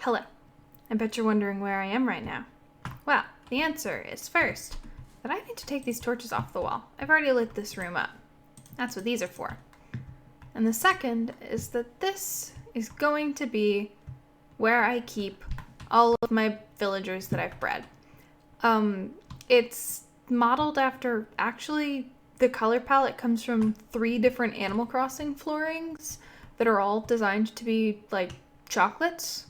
Hello. I bet you're wondering where I am right now. Well, the answer is first, that I need to take these torches off the wall. I've already lit this room up. That's what these are for. And the second is that this is going to be where I keep all of my villagers that I've bred. It's modeled after, actually, the color palette comes from 3 different Animal Crossing floorings that are all designed to be like chocolates.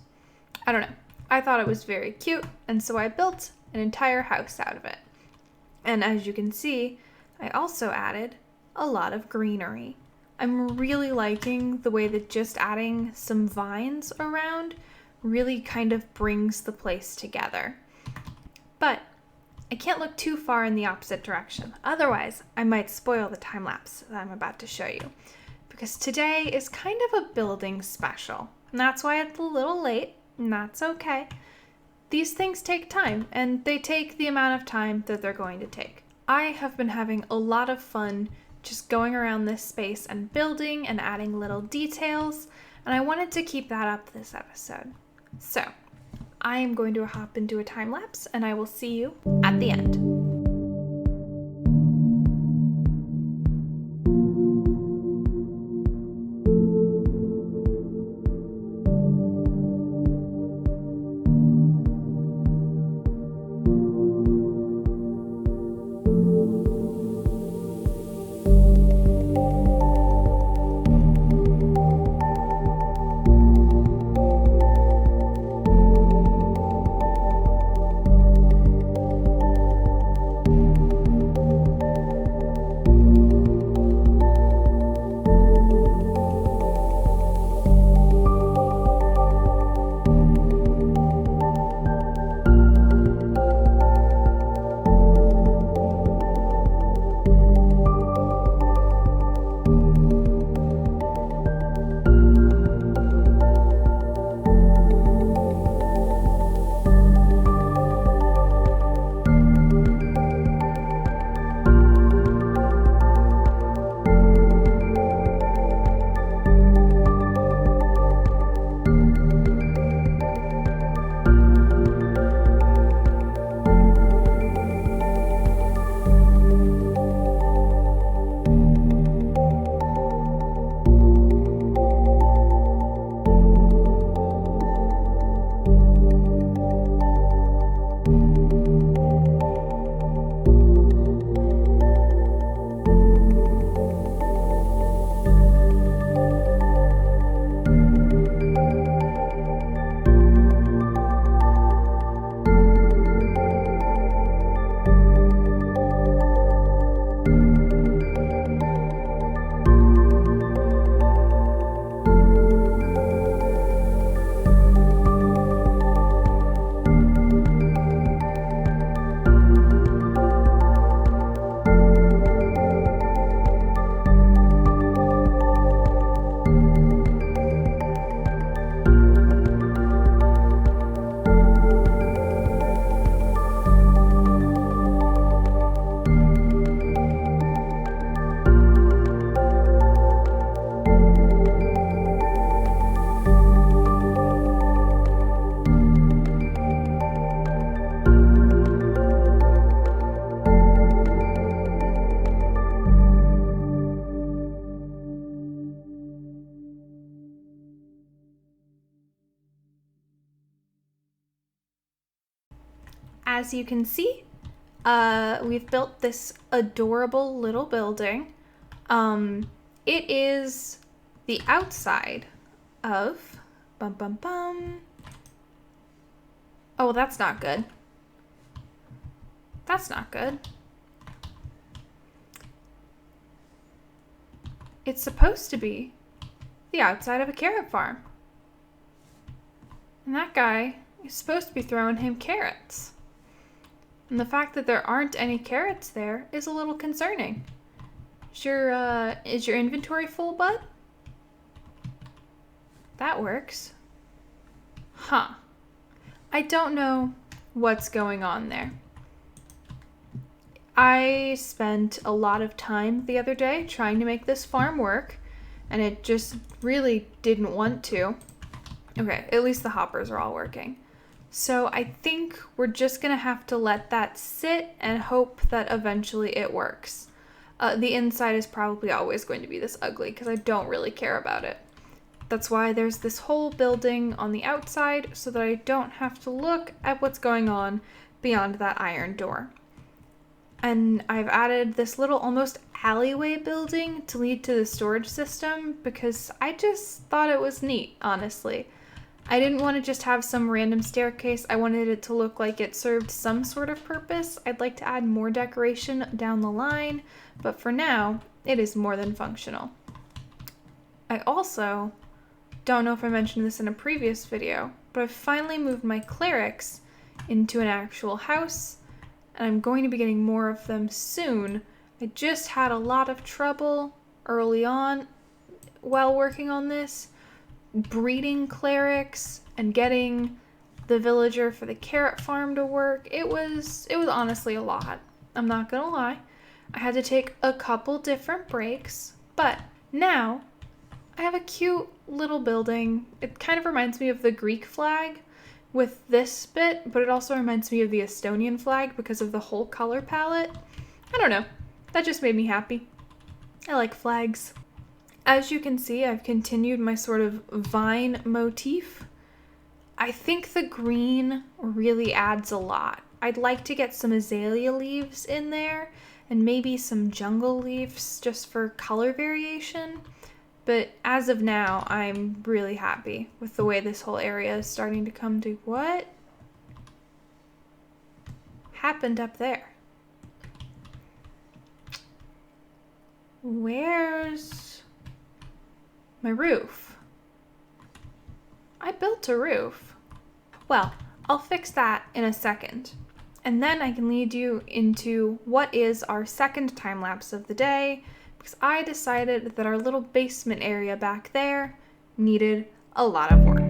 I don't know. I thought it was very cute, and so I built an entire house out of it. And as you can see, I also added a lot of greenery. I'm really liking the way that just adding some vines around really kind of brings the place together. But I can't look too far in the opposite direction, otherwise I might spoil the time lapse that I'm about to show you. Because today is kind of a building special, and that's why it's a little late, and that's okay. These things take time, and they take the amount of time that they're going to take. I have been having a lot of fun just going around this space and building and adding little details, and I wanted to keep that up this episode. So, I am going to hop into a time lapse, and I will see you at the end. As you can see, we've built this adorable little building. It is the outside of... Oh, that's not good. That's not good. It's supposed to be the outside of a carrot farm. And that guy is supposed to be throwing him carrots. And the fact that there aren't any carrots there is a little concerning. Is your inventory full, bud? That works. Huh. I don't know what's going on there. I spent a lot of time the other day trying to make this farm work, and it just really didn't want to. Okay, at least the hoppers are all working. So I think we're just gonna have to let that sit and hope that eventually it works. The inside is probably always going to be this ugly because I don't really care about it. That's why there's this whole building on the outside so that I don't have to look at what's going on beyond that iron door. And I've added this little almost alleyway building to lead to the storage system because I just thought it was neat, honestly. I didn't want to just have some random staircase. I wanted it to look like it served some sort of purpose. I'd like to add more decoration down the line, but for now, it is more than functional. I also don't know if I mentioned this in a previous video, but I've finally moved my clerics into an actual house, and I'm going to be getting more of them soon. I just had a lot of trouble early on while working on this, breeding clerics and getting the villager for the carrot farm to work. It was honestly a lot. I'm not gonna lie. I had to take a couple different breaks, but now I have a cute little building. It kind of reminds me of the Greek flag with this bit, but it also reminds me of the Estonian flag because of the whole color palette. I don't know. That just made me happy. I like flags. As you can see, I've continued my sort of vine motif. I think the green really adds a lot. I'd like to get some azalea leaves in there and maybe some jungle leaves just for color variation. But as of now, I'm really happy with the way this whole area is starting to come to. What happened up there? Where's my roof? I built a roof. Well, I'll fix that in a second. And then I can lead you into what is our second time lapse of the day, because I decided that our little basement area back there needed a lot of work.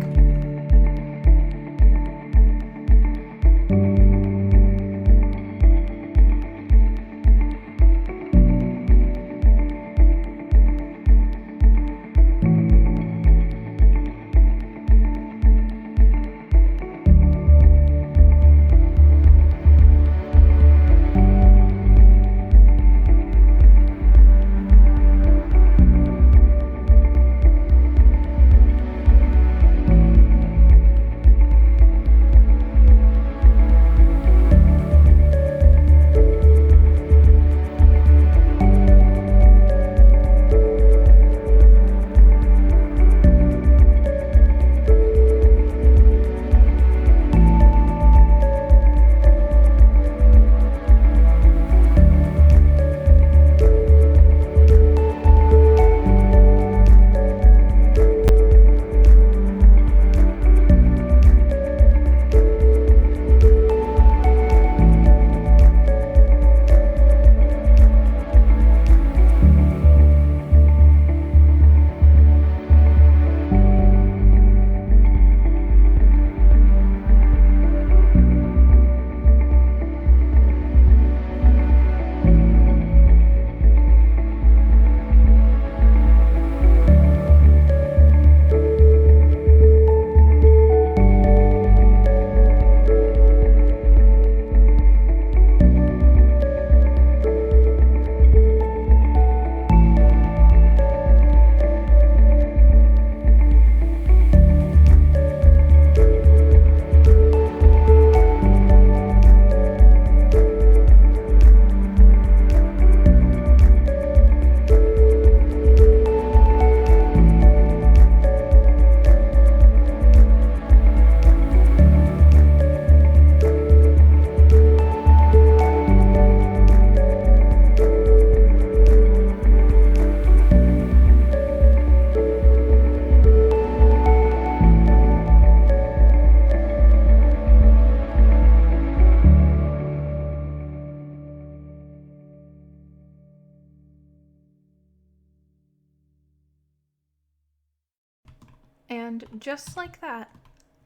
And just like that,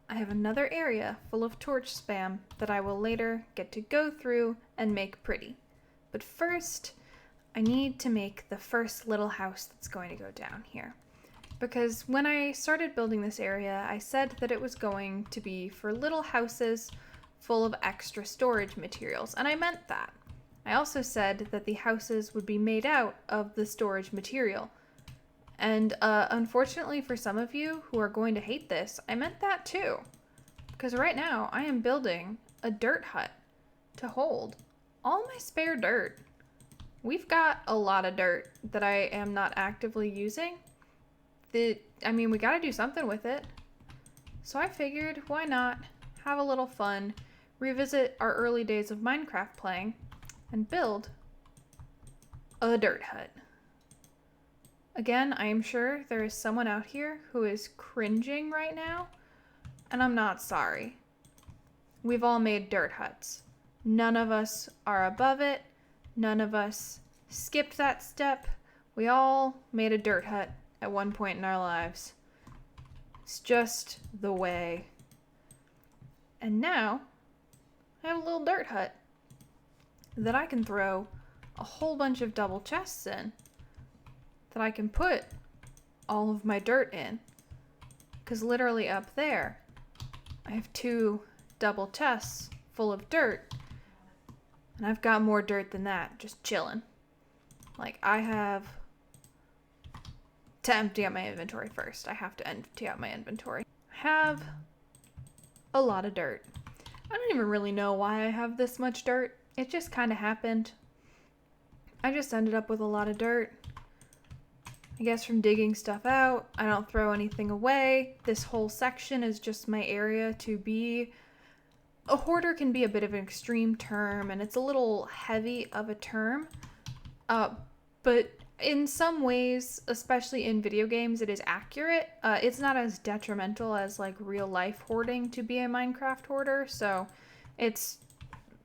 I have another area full of torch spam that I will later get to go through and make pretty. But first, I need to make the first little house that's going to go down here. because when I started building this area, I said that it was going to be for little houses full of extra storage materials, and I meant that. I also said that the houses would be made out of the storage material. And unfortunately for some of you who are going to hate this, I meant that too. Because right now I am building a dirt hut to hold all my spare dirt. We've got a lot of dirt that I am not actively using. We gotta do something with it. So I figured, why not have a little fun, revisit our early days of Minecraft playing, and build a dirt hut. Again, I am sure there is someone out here who is cringing right now, and I'm not sorry. We've all made dirt huts. None of us are above it. None of us skipped that step. We all made a dirt hut at one point in our lives. It's just the way. And now, I have a little dirt hut that I can throw a whole bunch of double chests in, that I can put all of my dirt in. Because literally up there, I have 2 double chests full of dirt, and I've got more dirt than that, just chilling. Like, I have to empty out my inventory first. I have to empty out my inventory. I have a lot of dirt. I don't even really know why I have this much dirt. It just kind of happened. I just ended up with a lot of dirt. I guess from digging stuff out. I don't throw anything away. This whole section is just my area to be. A hoarder can be a bit of an extreme term, and it's a little heavy of a term. But in some ways, especially in video games, it is accurate. It's not as detrimental as like real life hoarding to be a Minecraft hoarder, so it's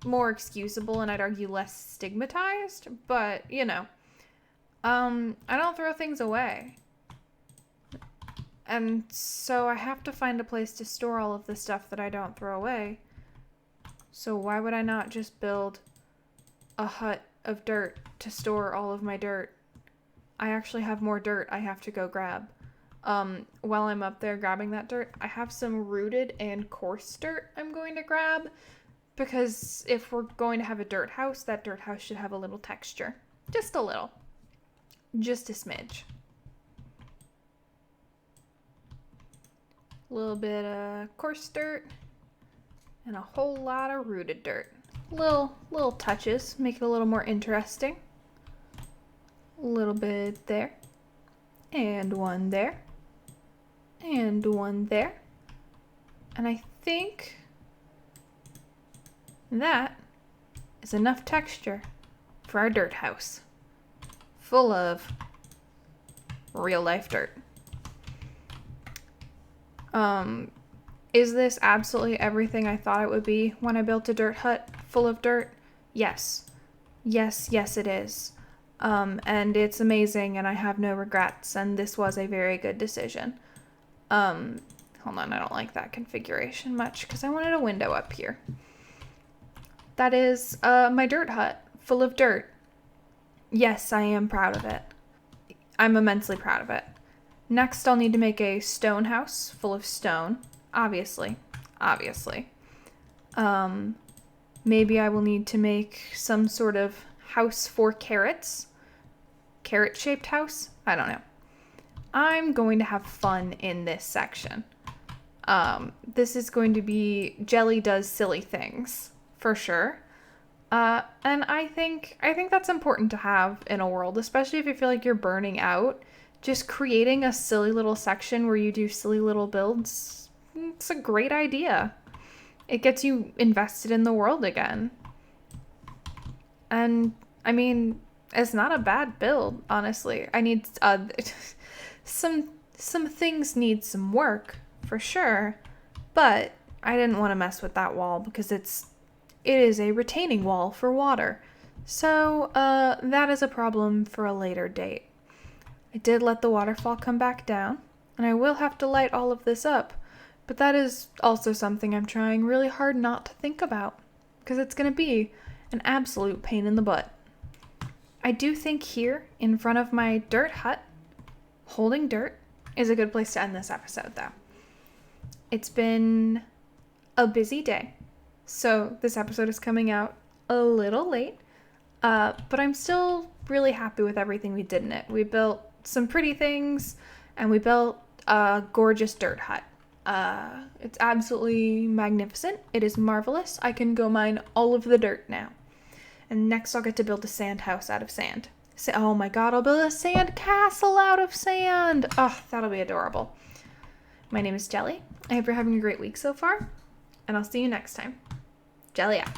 more excusable and I'd argue less stigmatized, but you know, I don't throw things away. And so I have to find a place to store all of the stuff that I don't throw away. So why would I not just build a hut of dirt to store all of my dirt? I actually have more dirt I have to go grab. While I'm up there grabbing that dirt, I have some rooted and coarse dirt I'm going to grab, because if we're going to have a dirt house, that dirt house should have a little texture. Just a little. Just a smidge. A little bit of coarse dirt and a whole lot of rooted dirt. Little touches, make it a little more interesting. A little bit there, and one there, and one there. And I think that is enough texture for our dirt house, full of real life dirt. Is this absolutely everything I thought it would be when I built a dirt hut full of dirt? Yes. Yes, it is. And it's amazing, and I have no regrets, and this was a very good decision. Hold on, I don't like that configuration much, because I wanted a window up here. That is, my dirt hut, full of dirt. Yes, I am proud of it. I'm immensely proud of it. Next, I'll need to make a stone house full of stone, obviously. Maybe I will need to make some sort of house for carrots. Carrot-shaped house? I don't know. I'm going to have fun in this section. This is going to be Jelly does silly things, for sure. And I think that's important to have in a world, especially if you feel like you're burning out. Just creating a silly little section where you do silly little builds, it's a great idea. It gets you invested in the world again. And, I mean, it's not a bad build, honestly. I need, some things need some work, for sure. But I didn't want to mess with that wall because it is a retaining wall for water. So, that is a problem for a later date. I did let the waterfall come back down, and I will have to light all of this up, but that is also something I'm trying really hard not to think about, because it's going to be an absolute pain in the butt. I do think here, in front of my dirt hut, holding dirt, is a good place to end this episode, though. It's been a busy day, so this episode is coming out a little late, but I'm still really happy with everything we did in it. We built some pretty things, and we built a gorgeous dirt hut. It's absolutely magnificent. It is marvelous. I can go mine all of the dirt now. And next I'll get to build a sand house out of sand. Oh my god, I'll build a sand castle out of sand. Oh, that'll be adorable. My name is Jelly. I hope you're having a great week so far, and I'll see you next time. Jelly out.